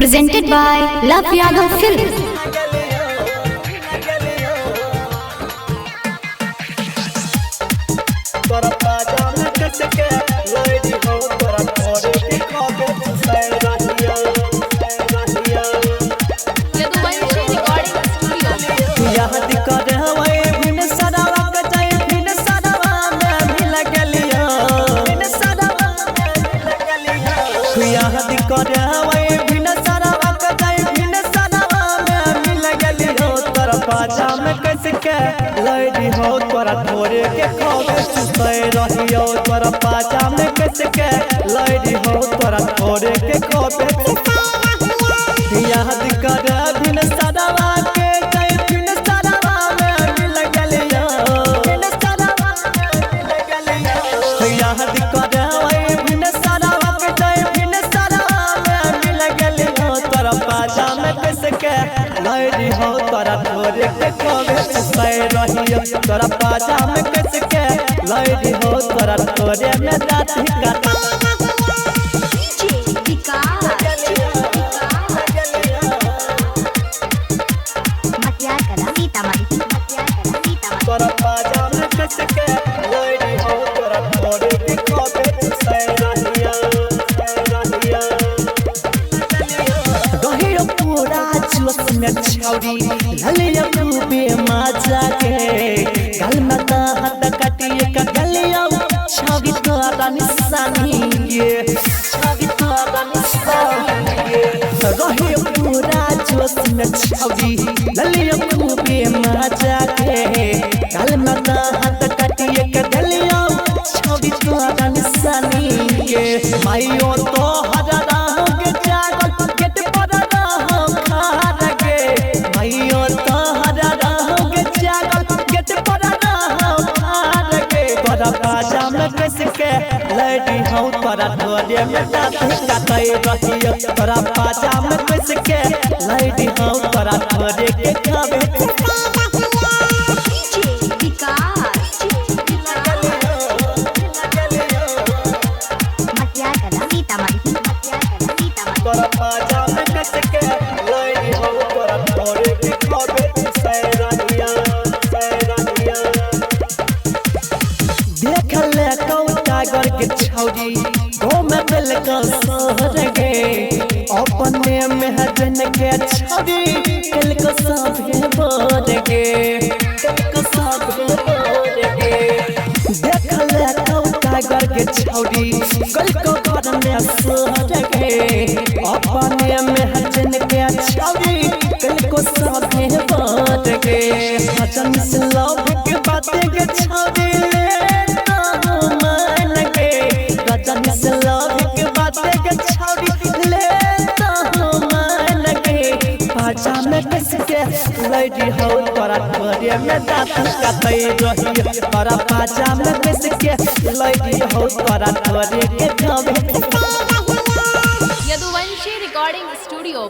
Presented by Love Yadav Films. पाजा में कैसे के लड़ी हो तोरा थोड़े के खोगे सुते रहियो तोरा पाजा में कैसे के लड़ी हो तोरा थोड़े के खोगे याद कर बिन सदावा के जय बिन सदावा में मिल गलियो बिन सदावा मिल गलियो याद कर वही बिन सदावा के जय बिन सदावा में मिल गलियो तोरा पाजा में कैसे के लड़ी हो तोरा थोड़े के खोगे सुते रहियो तोरा पाजा में कैसे के लड़ी हो तोरा थोड़े में रात काटा तोरा पाजा में कैसे के लड़ी हो तोरा थोड़े के खोगे सुते रहियो गहिरो पूरा जोश में छौरी ललिया खूबे मजा के गल में हाथ कटिए का गलिया छौरी तोरा निशानी के छौरी तोरा निशानी के गहिरो पूरा जोश में छौरी ललिया खूबे मजा के गल में हाथ कटिए का गलिया छौरी तोरा निशानी के माइयो तो हजारा के जागल गेट पर पाजा में कैसे के लड़ी हो तोरा थोड़े में रात काटे रहियो तोरा पाजा में कैसे के लड़ी हो तोरा थोड़े के खावे तोरा पाजा में कैसे के लड़ी हो तोरा थोड़े के खावे देखले टाइगर के छौरी गाँव में दिल का शहर गे अपने महजन के छौरी दिल को साथे बोल गे दिल को साथे बोल गे देखले टाइगर के छौरी कल को घर में शहर गे अपने महजन के छौरी दिल को साथे बोल गे भजन से लव के बातें के छौरी लड़ी हो तोरा थोड़े में दांत काटे रहियो तोरा पाजा में कैसे के लड़ी हो तोरा थोड़े के खावे यदुवंशी रिकॉर्डिंग स्टूडियो।